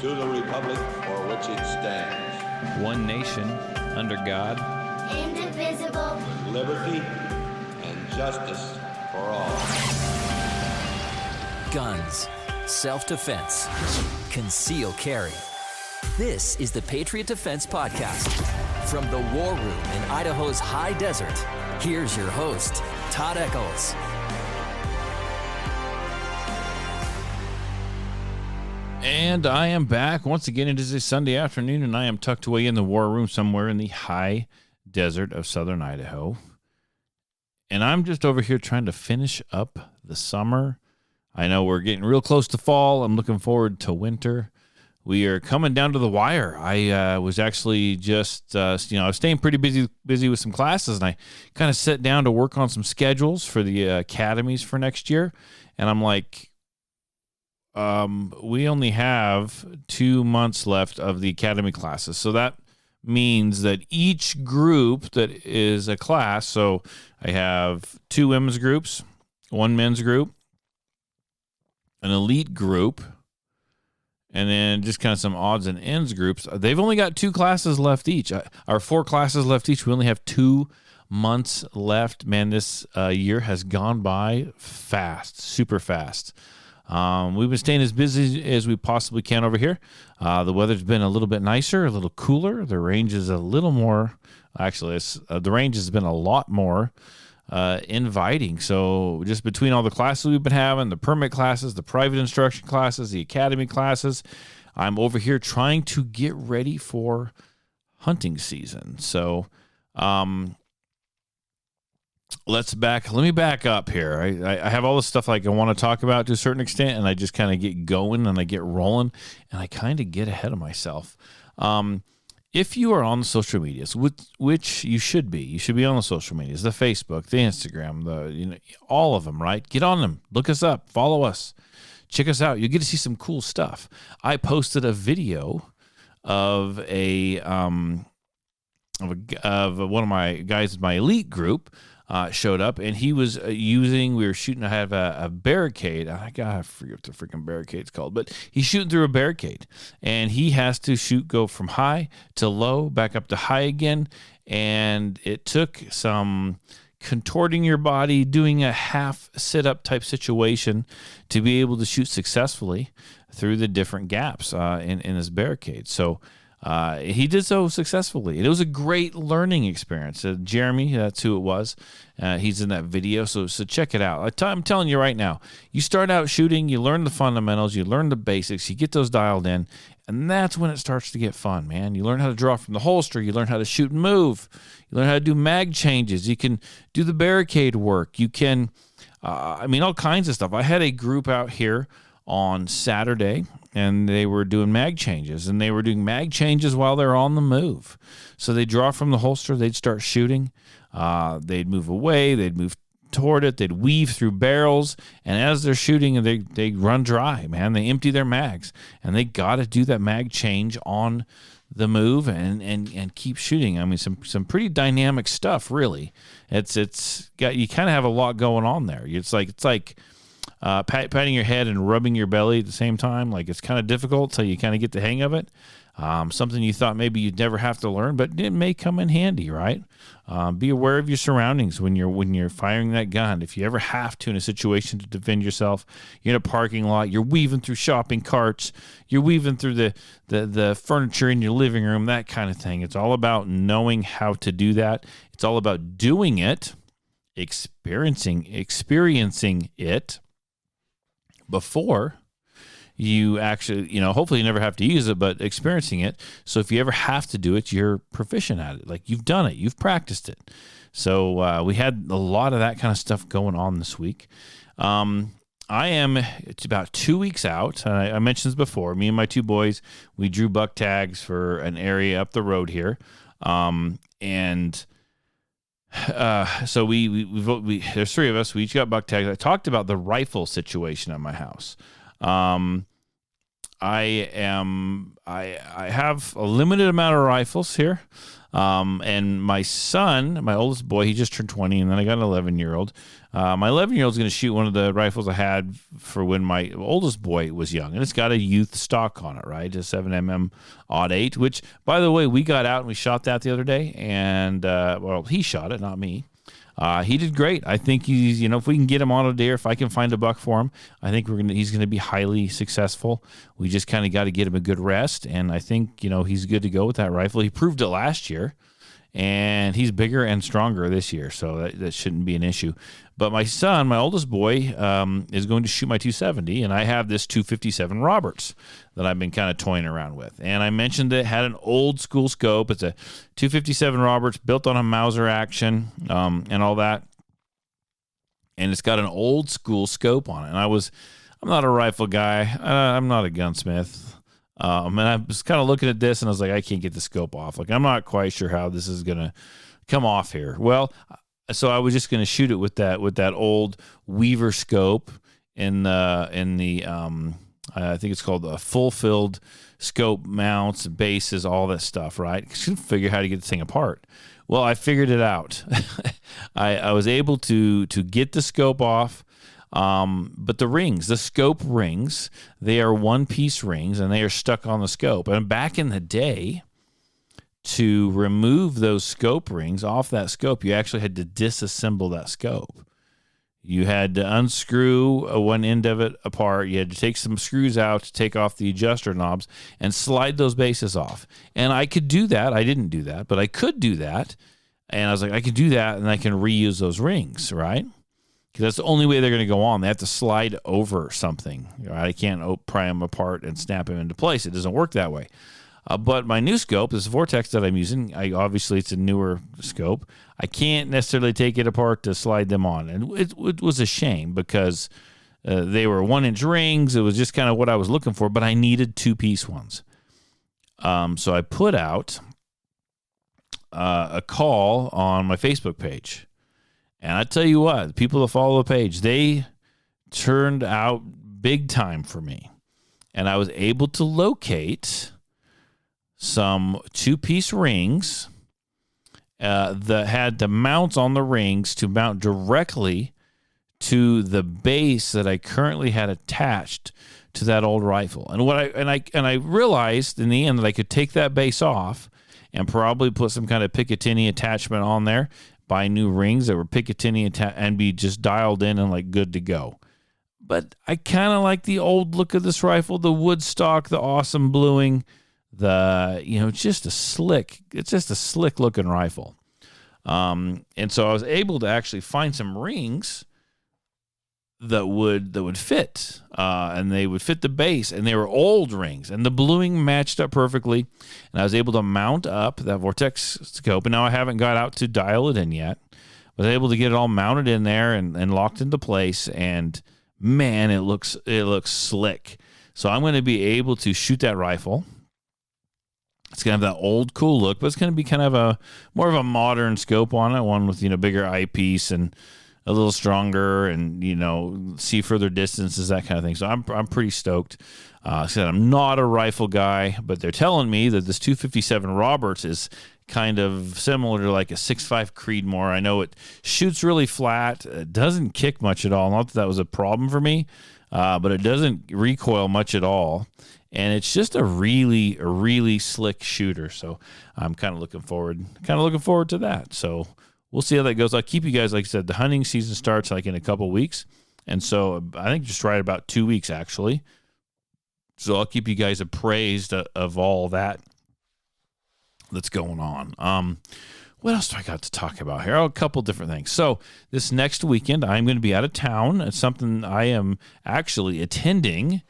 to the republic for which it stands, one nation, under God, indivisible, with liberty and justice for all. Guns, self-defense, concealed carry. This is the Patriot Defense Podcast. From the war room in Idaho's high desert, here's your host, Todd Echols. And I am back once again. It is a Sunday afternoon, and I am tucked away in the war room somewhere in the high desert of southern Idaho. And I'm just over here trying to finish up the summer. I know we're getting real close to fall. I'm looking forward to winter. We are coming down to the wire. I was actually just, I was staying pretty busy with some classes, and I kind of sat down to work on some schedules for the academies for next year. And I'm like, we only have 2 months left of the academy classes. So that means that each group that is a class, so I have 2 women's groups, 1 men's group, an elite group, and then just kind of some odds and ends groups. They've only got 2 classes left each. Our 4 classes left each. We only have 2 months left. Man, this year has gone by fast, super fast. We've been staying as busy as we possibly can over here. The weather's been a little bit nicer, a little cooler. The range is a little more, actually, the range has been a lot more inviting. So just between all the classes we've been having, the permit classes, the private instruction classes, the academy classes, I'm over here trying to get ready for hunting season. So, let me back up here. I have all this stuff like I want to talk about to a certain extent, and I just kind of get going and I get rolling, and I kind of get ahead of myself. If you are on the social medias, which you should be on the social medias, the Facebook, the Instagram, all of them, right? Get on them, look us up, follow us, check us out. You get to see some cool stuff. I posted a video of one of my guys in my elite group. Showed up, and he was we were shooting, I have a barricade. I forget what the freaking barricade's called, but he's shooting through a barricade, and he has to go from high to low, back up to high again, and it took some contorting your body, doing a half sit-up type situation to be able to shoot successfully through the different gaps in this barricade. So he did so successfully. It was a great learning experience. Jeremy, that's who it was. He's in that video, so check it out. I'm telling you right now, you start out shooting, you learn the fundamentals, you learn the basics, you get those dialed in, and that's when it starts to get fun, man. You learn how to draw from the holster, you learn how to shoot and move, you learn how to do mag changes, you can do the barricade work, you can, all kinds of stuff. I had a group out here on Saturday, and they were doing mag changes, and they were doing mag changes while they're on the move. So they draw from the holster, they'd start shooting, they'd move away, they'd move toward it, they'd weave through barrels, and as they're shooting, they run dry, man. They empty their mags, and they got to do that mag change on the move and keep shooting. I mean, some pretty dynamic stuff, really. It's got, you kind of have a lot going on there. It's like patting your head and rubbing your belly at the same time. Like, it's kind of difficult till you kind of get the hang of it. Something you thought maybe you'd never have to learn, but it may come in handy, right? Be aware of your surroundings when you're firing that gun. If you ever have to in a situation to defend yourself, you're in a parking lot, you're weaving through shopping carts, you're weaving through the furniture in your living room, that kind of thing. It's all about knowing how to do that. It's all about doing it, experiencing it before you actually, hopefully you never have to use it, but experiencing it. So if you ever have to do it, you're proficient at it. Like, you've done it, you've practiced it. So we had a lot of that kind of stuff going on this week. It's about 2 weeks out. I mentioned this before. Me and my 2 boys, we drew buck tags for an area up the road here. So we there's 3 of us. We each got buck tags. I talked about the rifle situation at my house. I have a limited amount of rifles here. And my son, my oldest boy, he just turned 20, and then I got an 11-year-old. My 11-year-old is going to shoot one of the rifles I had for when my oldest boy was young, and it's got a youth stock on it, right? A 7mm odd 8, which, by the way, we got out and we shot that the other day, and well, he shot it, not me. He did great. I think he's, if we can get him on a deer, if I can find a buck for him, I think he's going to be highly successful. We just kind of got to get him a good rest, and I think, he's good to go with that rifle. He proved it last year, and he's bigger and stronger this year, so that shouldn't be an issue. But my son, my oldest boy, is going to shoot my 270, and I have this 257 Roberts that I've been kind of toying around with. And I mentioned it had an old school scope. It's a 257 Roberts built on a Mauser action and all that. And it's got an old school scope on it. And I'm not a rifle guy. I'm not a gunsmith. And I was kind of looking at this, and I was like, I can't get the scope off. Like, I'm not quite sure how this is going to come off here. Well, so I was just going to shoot it with that old Weaver scope in the I think it's called the full-filled scope mounts, bases, all that stuff, right? I couldn't figure how to get this thing apart. Well, I figured it out. I was able to get the scope off, but the scope rings, they are one-piece rings, and they are stuck on the scope. And back in the day, to remove those scope rings off that scope, you actually had to disassemble that scope. You had to unscrew one end of it apart. You had to take some screws out to take off the adjuster knobs and slide those bases off. And I could do that. I didn't do that, but I could do that. And I was like, I can do that, and I can reuse those rings, right? Because that's the only way they're going to go on. They have to slide over something. Right? I can't pry them apart and snap them into place. It doesn't work that way. But my new scope, this Vortex that I'm using, obviously it's a newer scope. I can't necessarily take it apart to slide them on. And it was a shame because they were 1-inch rings. It was just kind of what I was looking for, but I needed 2-piece ones. So I put out a call on my Facebook page. And I tell you what, the people that follow the page, they turned out big time for me. And I was able to locate some 2-piece rings that had the mounts on the rings to mount directly to the base that I currently had attached to that old rifle. And I realized in the end that I could take that base off and probably put some kind of Picatinny attachment on there, buy new rings that were Picatinny and be just dialed in and like good to go. But I kind of like the old look of this rifle, the wood stock, the awesome bluing. It's just a slick looking rifle. And so I was able to actually find some rings that would fit, and they would fit the base, and they were old rings, and the bluing matched up perfectly. And I was able to mount up that Vortex scope, and now I haven't got out to dial it in yet, but I was able to get it all mounted in there and locked into place. And man, it looks slick. So I'm going to be able to shoot that rifle. It's going to have that old cool look, but it's going to be kind of more of a modern scope on it, one with, bigger eyepiece and a little stronger and, see further distances, that kind of thing. So I'm pretty stoked. I said I'm not a rifle guy, but they're telling me that this 257 Roberts is kind of similar to like a 6.5 Creedmoor. I know it shoots really flat. It doesn't kick much at all. Not that was a problem for me, but it doesn't recoil much at all. And it's just a really slick shooter. So I'm kind of looking forward to that. So we'll see how that goes. I'll keep you guys, like I said, the hunting season starts like in a couple weeks. And so I think just right about 2 weeks, actually. So I'll keep you guys appraised of all that's going on. What else do I got to talk about here? A couple different things. So this next weekend, I'm going to be out of town. It's something I am actually attending,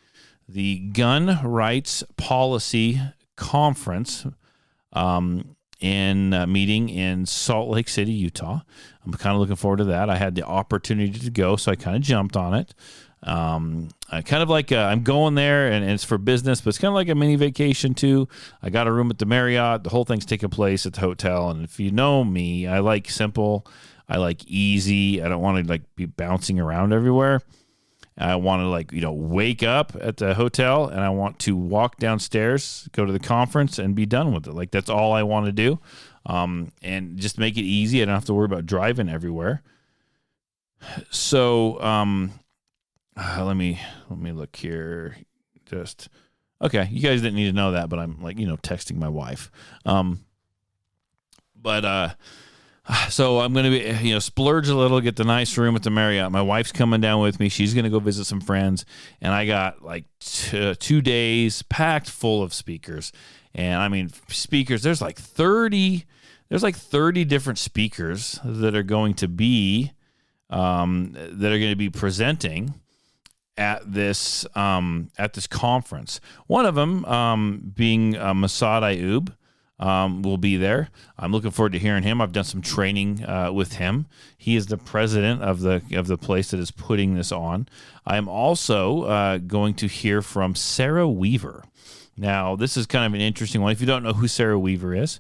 the Gun Rights Policy Conference meeting in Salt Lake City, Utah. I'm kind of looking forward to that. I had the opportunity to go, so I kind of jumped on it. I'm going there, and it's for business, but it's kind of like a mini vacation too. I got a room at the Marriott. The whole thing's taking place at the hotel, and if you know me, I like simple. I like easy. I don't want to be bouncing around everywhere. I want to wake up at the hotel and I want to walk downstairs, go to the conference and be done with it. Like that's all I want to do. And just make it easy. I don't have to worry about driving everywhere. So, let me look here. Just, okay. You guys didn't need to know that, but I'm texting my wife. So I'm going to be, splurge a little, get the nice room at the Marriott. My wife's coming down with me. She's going to go visit some friends. And I got like 2 days packed full of speakers. And I mean, speakers, there's like 30 different speakers that are going to be, presenting at this conference. One of them, being Masad Ayub, will be there. I'm looking forward to hearing him. I've done some training with him. He is the president of the place that is putting this on. I am also going to hear from Sarah Weaver. Now, this is kind of an interesting one. If you don't know who Sarah Weaver is,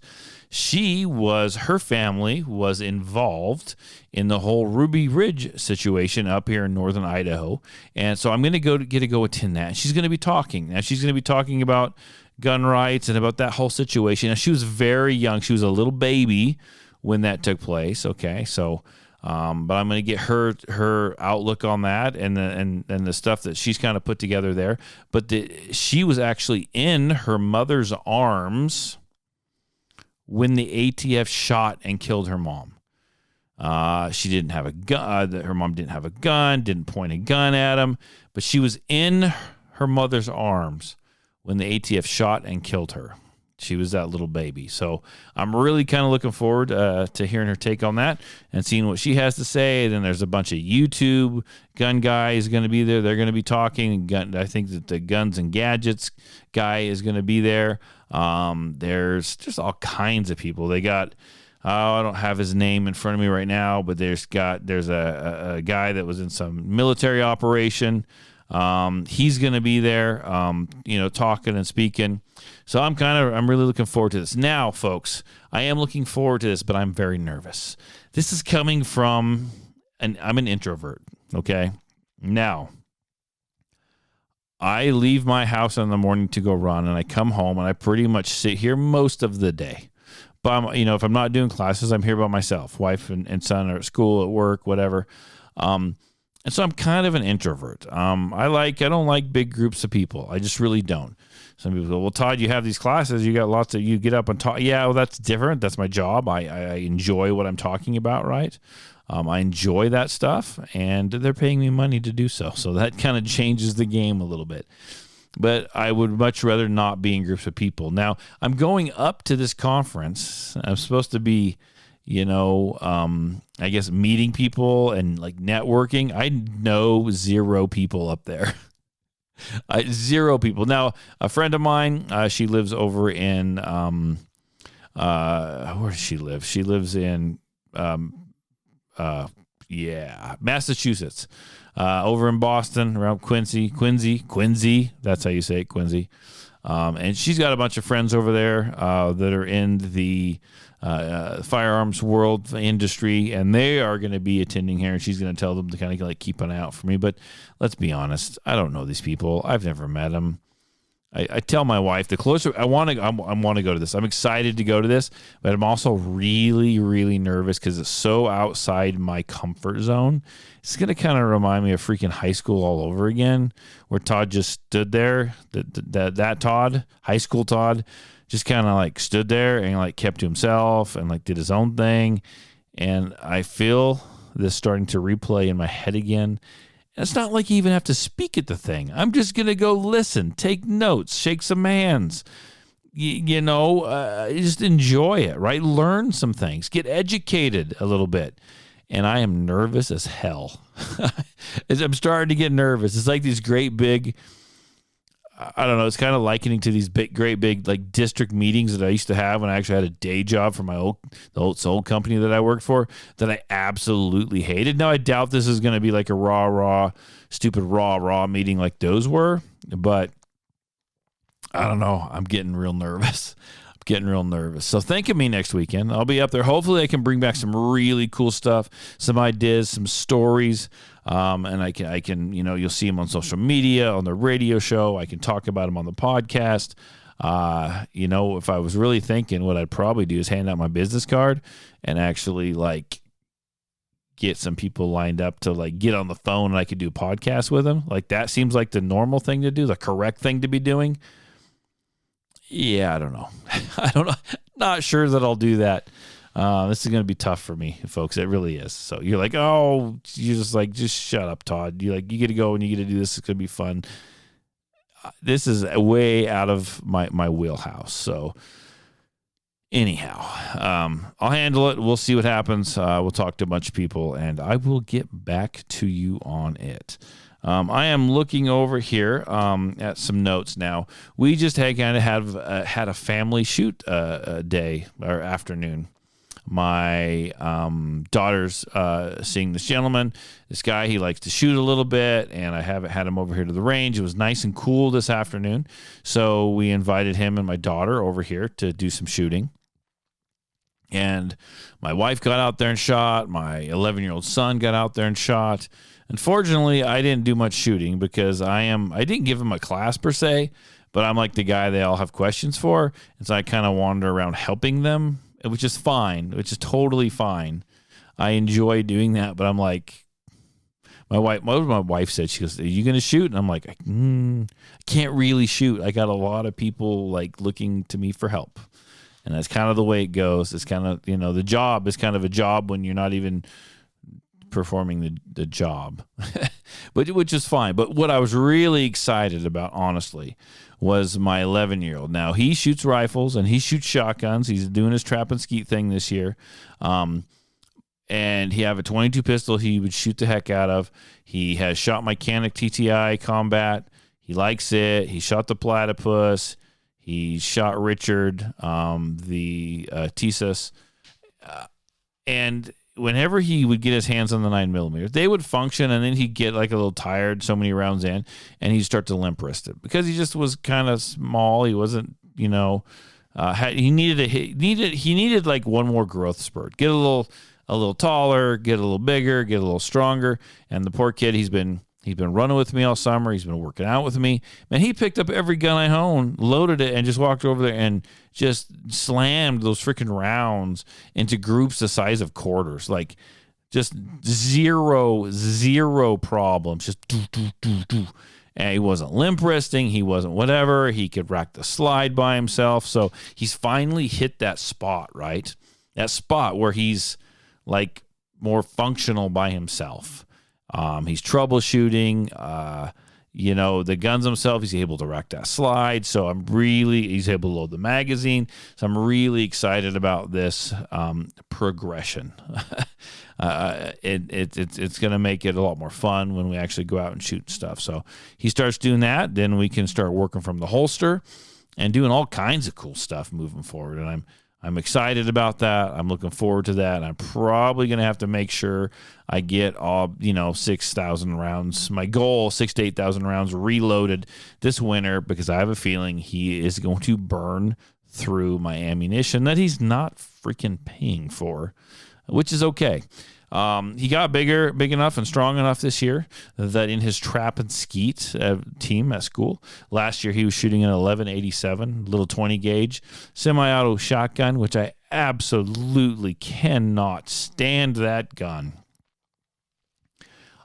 her family was involved in the whole Ruby Ridge situation up here in northern Idaho. And so I'm going to get to go attend that. She's going to be talking. Now, she's going to be talking about gun rights and about that whole situation. Now, she was very young. She was a little baby when that took place. Okay, so, but I'm going to get her outlook on that and the stuff that she's kind of put together there. But she was actually in her mother's arms when the ATF shot and killed her mom. She didn't have a gun. Her mom didn't have a gun, didn't point a gun at him, but she was in her mother's arms when the ATF shot and killed her. She was that little baby. So I'm really kind of looking forward to hearing her take on that and seeing what she has to say. Then there's a bunch of YouTube gun guys going to be there. They're going to be talking. I think that the guns and gadgets guy is going to be there. There's just all kinds of people. They got, I don't have his name in front of me right now, but there's a guy that was in some military operation. He's going to be there, talking and speaking. So I'm really looking forward to this. Now, folks, I am looking forward to this, but I'm very nervous. This is coming from, I'm an introvert. Okay. Now, I leave my house in the morning to go run, and I come home and I pretty much sit here most of the day. But if I'm not doing classes, I'm here by myself. Wife and son are at school, at work, whatever. And so I'm kind of an introvert. I don't like big groups of people. I just really don't. Some people go, well, Todd, you have these classes. You got lots of, you get up and talk. Yeah, well, that's different. That's my job. I enjoy what I'm talking about, right? I enjoy that stuff, and they're paying me money to do so. So that kind of changes the game a little bit. But I would much rather not be in groups of people. Now, I'm going up to this conference. I'm supposed to be, I guess meeting people and like networking. I know 0 people up there. 0 people. Now, a friend of mine, she lives over in, where does she live? She lives in, Massachusetts, over in Boston, around Quincy. That's how you say it, Quincy. And she's got a bunch of friends over there that are in the firearms world industry, and they are going to be attending here, and she's going to tell them to kind of like keep an eye out for me. But let's be honest, I don't know these people. I've never met them. I tell my wife, the closer I want to go to this. I'm excited to go to this, but I'm also really, really nervous because it's so outside my comfort zone. It's going to kind of remind me of freaking high school all over again, where Todd just stood there. That Todd, high school Todd, just kind of like stood there and like kept to himself and like did his own thing. And I feel this starting to replay in my head again. It's not like you even have to speak at the thing. I'm just going to go listen, take notes, shake some hands, just enjoy it, right? Learn some things, get educated a little bit. And I am nervous as hell. I'm starting to get nervous. It's like these great big, I don't know, it's kind of likening to these great big like district meetings that I used to have when I actually had a day job for the old company that I worked for that I absolutely hated. Now, I doubt this is going to be like a stupid raw meeting like those were, but I don't know. I'm getting real nervous. So think of me next weekend. I'll be up there. Hopefully I can bring back some really cool stuff, some ideas, some stories. And I can, you'll see him on social media, on the radio show. I can talk about him on the podcast. If I was really thinking, what I'd probably do is hand out my business card and actually like get some people lined up to like get on the phone and I could do a podcast with them. Like that seems like the normal thing to do, the correct thing to be doing. Yeah, I don't know. Not sure that I'll do that. This is going to be tough for me, folks. It really is. So you're like, oh, you're just like, just shut up, Todd. You get to go and you get to do this. It's going to be fun. This is way out of my wheelhouse. So anyhow, I'll handle it. We'll see what happens. We'll talk to a bunch of people and I will get back to you on it. I am looking over here at some notes now. We just had a family shoot day or afternoon. My daughter's seeing this gentleman, this guy. He likes to shoot a little bit, and I haven't had him over here to the range. It was nice and cool this afternoon, so we invited him and my daughter over here to do some shooting. And my wife got out there and shot. My 11-year-old son got out there and shot. Unfortunately, I didn't do much shooting because I didn't give him a class per se, but I'm like the guy they all have questions for. And so I kind of wander around helping them, which is fine, which is totally fine. I enjoy doing that, but I'm like, my wife said, she goes, are you going to shoot? And I'm like, I can't really shoot. I got a lot of people like looking to me for help. And that's kind of the way it goes. It's kind of, the job is kind of a job when you're not even performing the job, but which is fine. But what I was really excited about, honestly, was my 11-year-old. Now he shoots rifles and he shoots shotguns. He's doing his trap and skeet thing this year. And he have a 22 pistol he would shoot the heck out of. He has shot my Canik TTI Combat. He likes it. He shot the Platypus. He shot Richard, the Tisas. And whenever he would get his hands on the 9mm, they would function, and then he'd get like a little tired so many rounds in, and he'd start to limp wrist it because he just was kind of small. He wasn't, he needed like one more growth spurt, get a little taller, get a little bigger, get a little stronger. And the poor kid, he's been running with me all summer. He's been working out with me. Man, he picked up every gun I own, loaded it, and just walked over there and just slammed those freaking rounds into groups the size of quarters. Like, just zero problems. Just do. And he wasn't limp wristing. He wasn't whatever. He could rack the slide by himself. So he's finally hit that spot, right? That spot where he's like more functional by himself. He's troubleshooting, the guns themselves. He's able to rack that slide. So he's able to load the magazine. So I'm really excited about this progression. It's going to make it a lot more fun when we actually go out and shoot stuff. So he starts doing that. Then we can start working from the holster and doing all kinds of cool stuff moving forward. And I'm excited about that. I'm looking forward to that. I'm probably going to have to make sure I get all, 6,000 rounds. My goal, 6,000 to 8,000 rounds reloaded this winter because I have a feeling he is going to burn through my ammunition that he's not freaking paying for, which is okay. He got big enough and strong enough this year that in his trap and skeet team at school, last year he was shooting an 1187 little 20 gauge semi-auto shotgun, which I absolutely cannot stand that gun.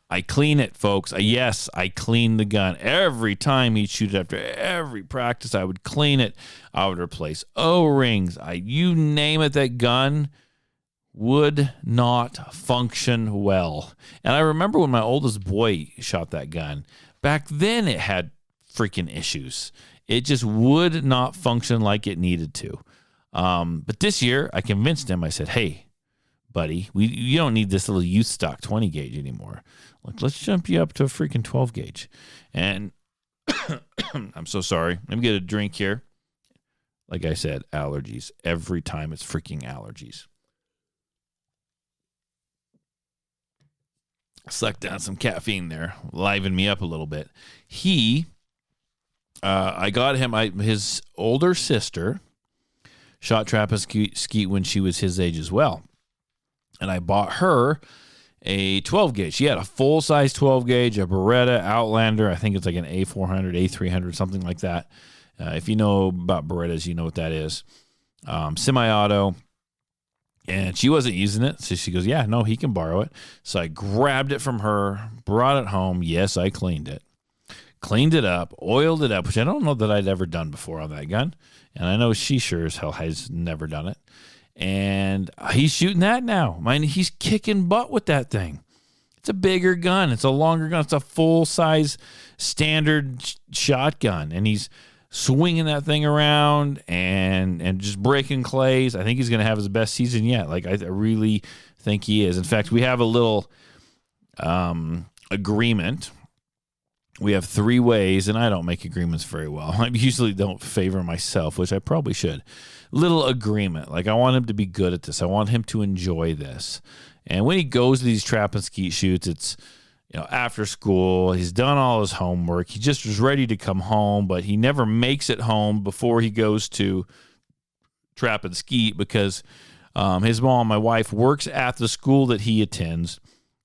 I clean it, folks. Yes, I clean the gun. Every time he'd shoot it after every practice, I would clean it. I would replace O-rings. You name it, that gun would not function well. And I remember when my oldest boy shot that gun, back then it had freaking issues. It just would not function like it needed to. But this year I convinced him. I said, hey, buddy, you don't need this little youth stock 20 gauge anymore. Like, let's jump you up to a freaking 12 gauge. And I'm so sorry. Let me get a drink here. Like I said, allergies. Every time it's freaking allergies. Sucked down some caffeine there, liven me up a little bit. I got him, his older sister shot trap and skeet when she was his age as well. And I bought her a 12 gauge. She had a full size 12 gauge, a Beretta Outlander. I think it's like an A400, A300, something like that. If you know about Berettas, you know what that is. Semi-auto. And she wasn't using it. So she goes, yeah, no, he can borrow it. So I grabbed it from her, brought it home. Yes, I cleaned it. Cleaned it up, oiled it up, which I don't know that I'd ever done before on that gun. And I know she sure as hell has never done it. And he's shooting that now. He's kicking butt with that thing. It's a bigger gun. It's a longer gun. It's a full-size standard shotgun. And he's swinging that thing around and just breaking clays. I think he's going to have his best season yet. Like, I really think he is. In fact, we have a little agreement. We have 3 ways, and I don't make agreements very well. I usually don't favor myself, which I probably should. Little agreement. Like, I want him to be good at this. I want him to enjoy this. And when he goes to these trap and skeet shoots, it's, after school. He's done all his homework. He just was ready to come home, but he never makes it home before he goes to trap and skeet because his mom, my wife, works at the school that he attends.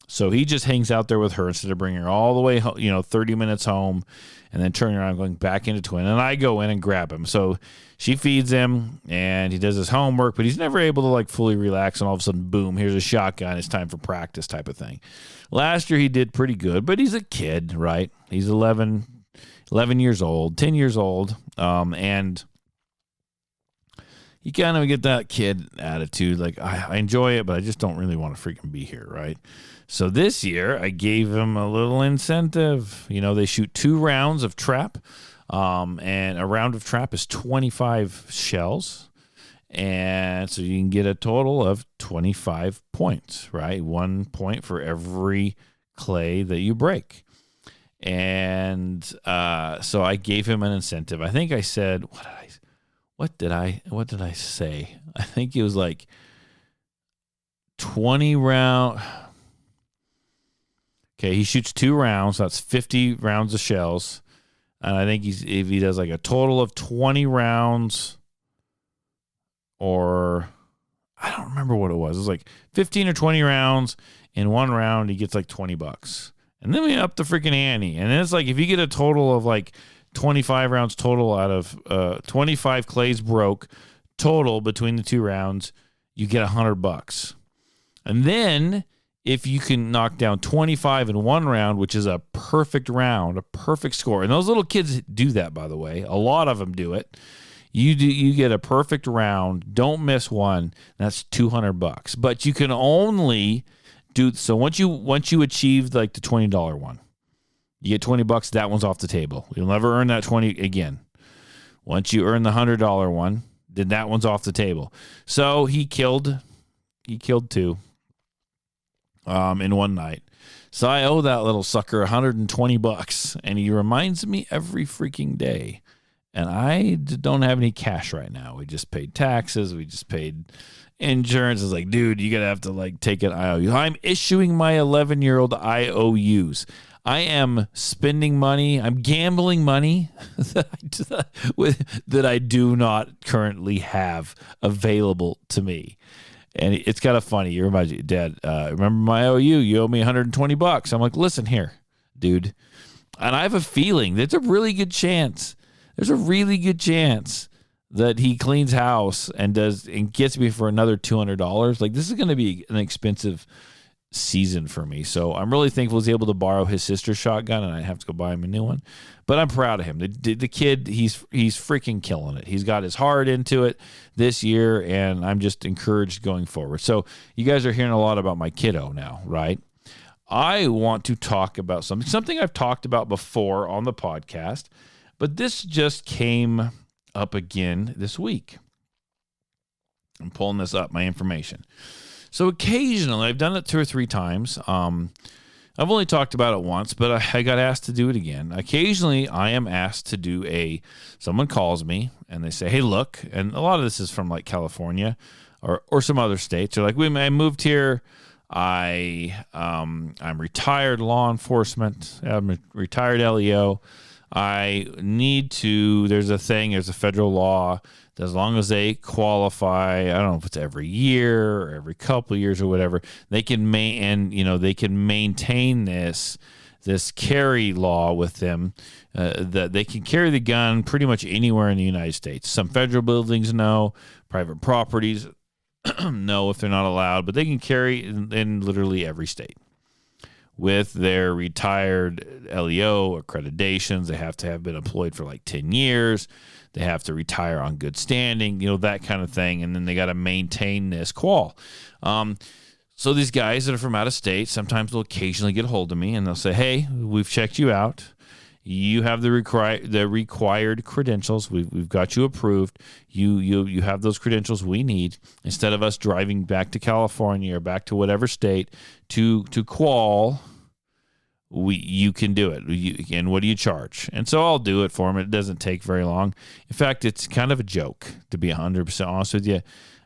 So he just hangs out there with her instead of bringing her all the way, 30 minutes home and then turning around going back into Twin. And I go in and grab him. So she feeds him and he does his homework, but he's never able to like fully relax. And all of a sudden, boom, here's a shotgun. It's time for practice type of thing. Last year he did pretty good, but he's a kid, right? He's 11 years old, 10 years old. And you kind of get that kid attitude. Like, I enjoy it, but I just don't really want to freaking be here, right? So this year, I gave him a little incentive. They shoot 2 rounds of trap, and a round of trap is 25 shells. And so you can get a total of 25 points, right? 1 point for every clay that you break. And so I gave him an incentive. I think I said, what did I say? I think it was like 20 round. Okay, he shoots 2 rounds. So that's 50 rounds of shells. And I think if he does like a total of 20 rounds, or I don't remember what it was. It was like 15 or 20 rounds. In 1 round, he gets like $20. And then we up the freaking ante. And then it's like if you get a total of like 25 rounds total out of 25 clays broke total between the 2 rounds, you get $100. And then if you can knock down 25 in 1 round, which is a perfect round, a perfect score. And those little kids do that, by the way. A lot of them do it. You get a perfect round, don't miss one. That's $200. But you can only do so once you achieve like the $20 one. You get $20, that one's off the table. You'll never earn that 20 again. Once you earn the $100 one, then that one's off the table. So he killed 2 in one night. So I owe that little sucker $120, and he reminds me every freaking day. And I don't have any cash right now. We just paid taxes. We just paid insurance. It's like, dude, you're going to have to like take an IOU. I'm issuing my 11-year-old IOUs. I am spending money. I'm gambling money that I do not currently have available to me. And it's kind of funny. You remind you, Dad, remember my IOU? You owe me $120. I'm like, listen here, dude. And I have a feeling there's a really good chance that he cleans house and gets me for another $200. Like, this is going to be an expensive season for me. So I'm really thankful he's able to borrow his sister's shotgun, and I have to go buy him a new one. But I'm proud of him. The kid, he's freaking killing it. He's got his heart into it this year, and I'm just encouraged going forward. So you guys are hearing a lot about my kiddo now, right? I want to talk about something I've talked about before on the podcast, but this just came up again this week. I'm pulling this up, my information. So occasionally, I've done it 2 or 3 times. I've only talked about it once, but I got asked to do it again. Occasionally, I am asked to do someone calls me and they say, hey, look, and a lot of this is from like California or some other states. They're like, I moved here. I'm retired law enforcement. I'm a retired LEO. there's a federal law that as long as they qualify, I don't know if it's every year or every couple of years or whatever, they can maintain this carry law with them, that they can carry the gun pretty much anywhere in the United States. Some federal buildings no, private properties no if they're not allowed, but they can carry in literally every state. With their retired LEO accreditations, they have to have been employed for like 10 years. They have to retire on good standing, that kind of thing. And then they got to maintain this qual. So these guys that are from out of state, sometimes they'll occasionally get a hold of me and they'll say, hey, we've checked you out. You have the required credentials. We've got you approved. You have those credentials we need. Instead of us driving back to California or back to whatever state to qual, you can do it. And what do you charge? And so I'll do it for them. It doesn't take very long. In fact, it's kind of a joke, to be 100% honest with you.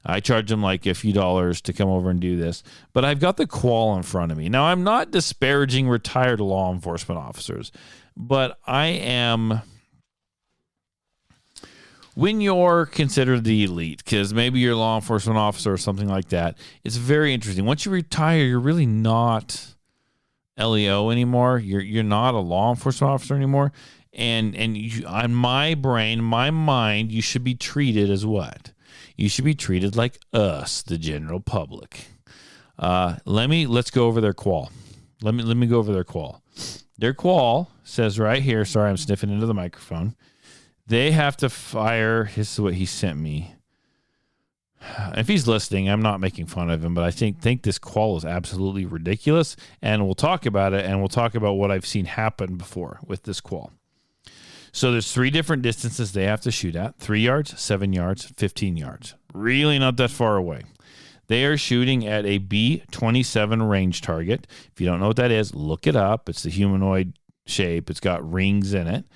I charge them like a few dollars to come over and do this. But I've got the qual in front of me. Now, I'm not disparaging retired law enforcement officers, but I am, when you're considered the elite, because maybe you're a law enforcement officer or something like that, it's very interesting. Once you retire, you're really not LEO anymore. You're not a law enforcement officer anymore. And on my brain, my mind, you should be treated as what? You should be treated like us, the general public. Let's go over their qual. Let me go over their qual. Their qual says right here, sorry, I'm sniffing into the microphone. They have to fire, this is what he sent me. If he's listening, I'm not making fun of him, but I think this qual is absolutely ridiculous, and we'll talk about it, and we'll talk about what I've seen happen before with this qual. So there's 3 different distances they have to shoot at: 3 yards, 7 yards, 15 yards. Really not that far away. They are shooting at a B-27 range target. If you don't know what that is, look it up. It's the humanoid shape. It's got rings in it.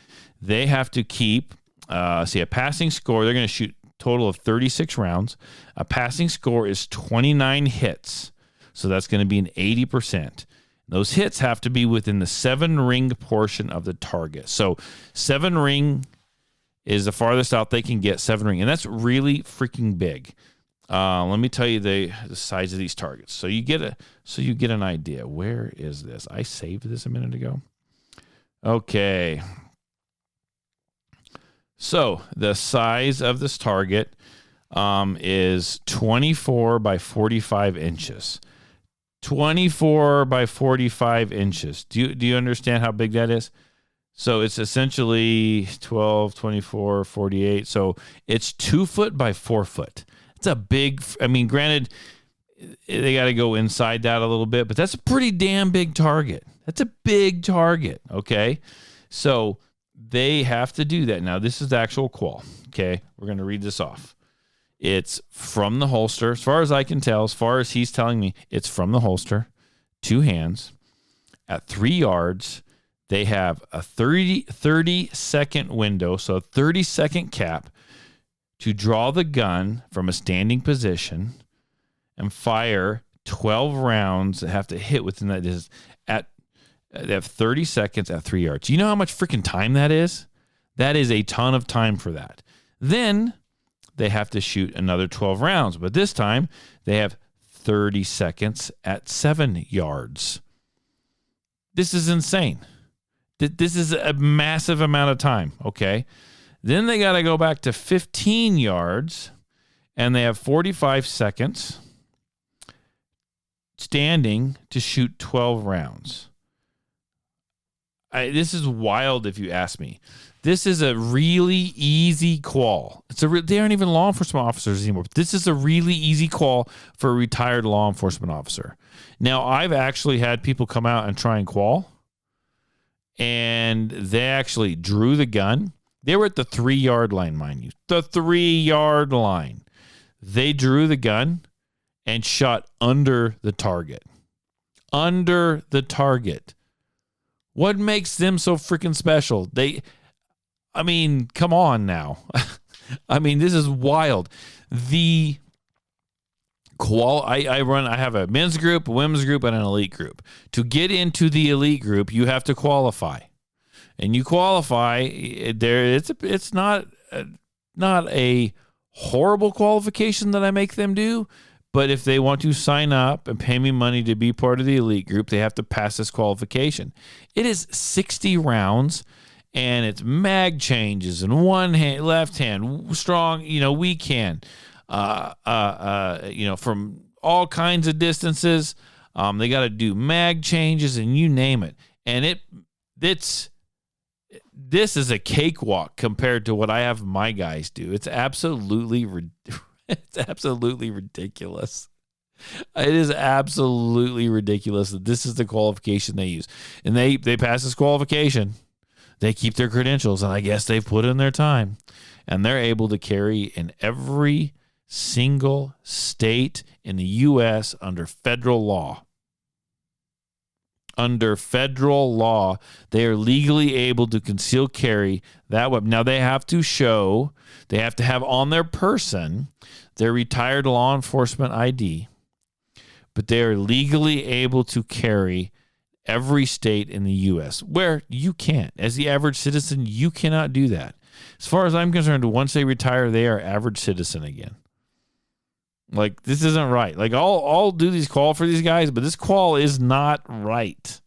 They have to keep, a passing score. They're going to shoot a total of 36 rounds. A passing score is 29 hits. So that's going to be an 80%. Those hits have to be within the 7-ring portion of the target. So 7 ring is the farthest out they can get, 7 ring. And that's really freaking big. Let me tell you the size of these targets. So you get an idea. Where is this? I saved this a minute ago. Okay. So the size of this target is 24 by 45 inches. 24 by 45 inches. Do you understand how big that is? So it's essentially 12, 24, 48. So it's 2 foot by 4 foot. It's a big, granted, they got to go inside that a little bit, but that's a pretty damn big target. That's a big target, okay? So they have to do that. Now, this is the actual qual, okay? We're going to read this off. It's from the holster. As far as I can tell, as far as he's telling me, it's from the holster, 2 hands. At 3 yards, they have a 30-second window, so a 30-second cap, to draw the gun from a standing position and fire 12 rounds that have to hit within that distance. They have 30 seconds at 3 yards. You know how much freaking time that is? That is a ton of time for that. Then they have to shoot another 12 rounds, but this time they have 30 seconds at 7 yards. This is insane. This is a massive amount of time, okay? Then they got to go back to 15 yards, and they have 45 seconds standing to shoot 12 rounds. This is wild if you ask me. This is a really easy qual. They aren't even law enforcement officers anymore. This is a really easy qual for a retired law enforcement officer. Now, I've actually had people come out and try and qual, and they actually drew the gun. They were at the 3-yard line, mind you. The 3-yard line. They drew the gun and shot under the target. Under the target. What makes them so freaking special? Come on now. This is wild. The qual, I have a men's group, a women's group, and an elite group. To get into the elite group, you have to qualify. and you qualify, it's not a horrible qualification that I make them do. But if they want to sign up and pay me money to be part of the elite group, they have to pass this qualification. It is 60 rounds, and it's mag changes and one hand, left hand, strong, weak hand, from all kinds of distances. They got to do mag changes and you name it. And this is a cakewalk compared to what I have my guys do. It's absolutely ridiculous. It is absolutely ridiculous that this is the qualification they use. And they pass this qualification. They keep their credentials, and I guess they've put in their time. And they're able to carry in every single state in the U.S. under federal law. Under federal law, they are legally able to conceal carry that weapon. Now, they have to have on their person their retired law enforcement ID, but they are legally able to carry every state in the U.S. where you can't. As the average citizen, you cannot do that. As far as I'm concerned, once they retire, they are average citizen again. Like, this isn't right. Like, I'll do these qual for these guys, but this qual is not right.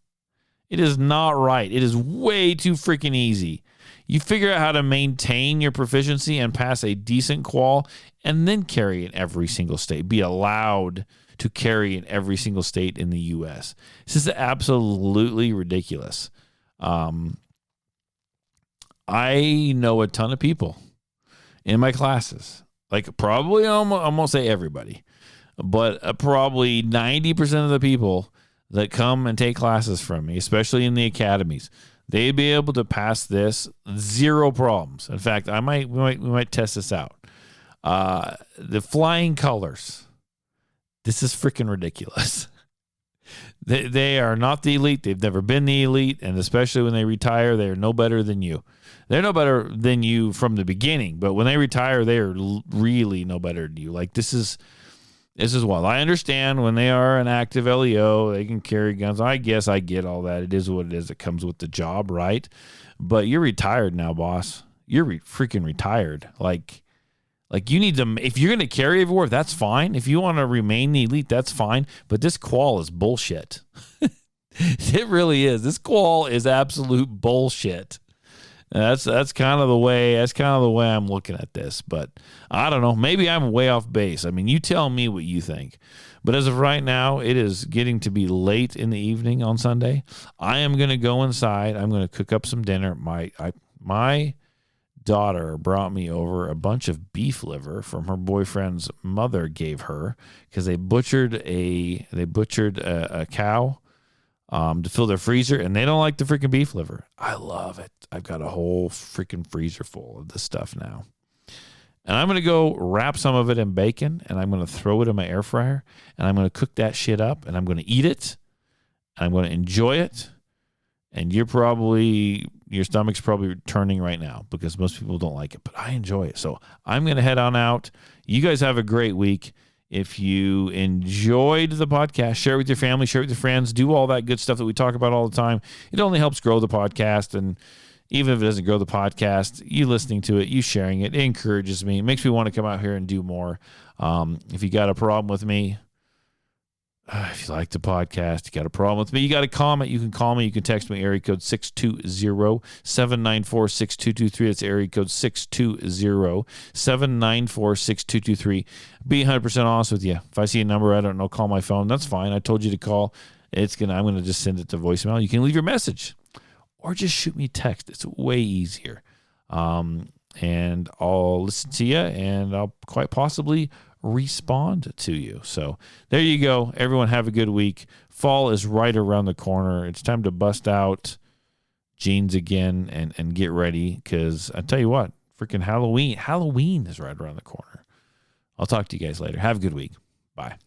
It is not right. It is way too freaking easy. You figure out how to maintain your proficiency and pass a decent qual and then carry in every single state. Be allowed to carry in every single state in the U.S. This is absolutely ridiculous. I know a ton of people in my classes. Like, probably, I'm going to say everybody, but probably 90% of the people that come and take classes from me, especially in the academies, they'd be able to pass this zero problems. In fact, we might test this out. The flying colors. This is freaking ridiculous. They are not the elite. They've never been the elite, and especially when they retire, they are no better than you. They're no better than you from the beginning, but when they retire, they are really no better than you. Like, this is wild. I understand when they are an active LEO, they can carry guns. I guess I get all that. It is what it is. It comes with the job, right? But you're retired now, boss. You're freaking retired. Like you need to, if you're going to carry everywhere, that's fine. If you want to remain the elite, that's fine. But this qual is bullshit. It really is. This qual is absolute bullshit. That's kind of the way I'm looking at this. But I don't know. Maybe I'm way off base. I mean, you tell me what you think. But as of right now, it is getting to be late in the evening on Sunday. I am going to go inside. I'm going to cook up some dinner. My daughter brought me over a bunch of beef liver from her boyfriend's mother gave her because they butchered a cow to fill their freezer, and they don't like the freaking beef liver. I love it. I've got a whole freaking freezer full of this stuff now. And I'm going to go wrap some of it in bacon, and I'm going to throw it in my air fryer, and I'm going to cook that shit up, and I'm going to eat it, and I'm going to enjoy it. And your stomach's probably turning right now because most people don't like it, but I enjoy it. So I'm going to head on out. You guys have a great week. If you enjoyed the podcast, share it with your family, share it with your friends, do all that good stuff that we talk about all the time. It only helps grow the podcast. And even if it doesn't grow the podcast, you listening to it, you sharing it, it encourages me. It makes me want to come out here and do more. If you got a problem with me, if you like the podcast, you got a problem with me, you got a comment, you can call me. You can text me, area code 620-794-6223. That's area code 620-794-6223. Be 100% honest with you. If I see a number I don't know, call my phone. That's fine. I told you to call. I'm going to just send it to voicemail. You can leave your message or just shoot me a text. It's way easier. And I'll listen to you, and I'll quite possibly respond to you. So there you go. Everyone have a good week. Fall is right around the corner. It's time to bust out jeans again and get ready, because I tell you what, freaking Halloween is right around the corner. I'll talk to you guys later. Have a good week. Bye.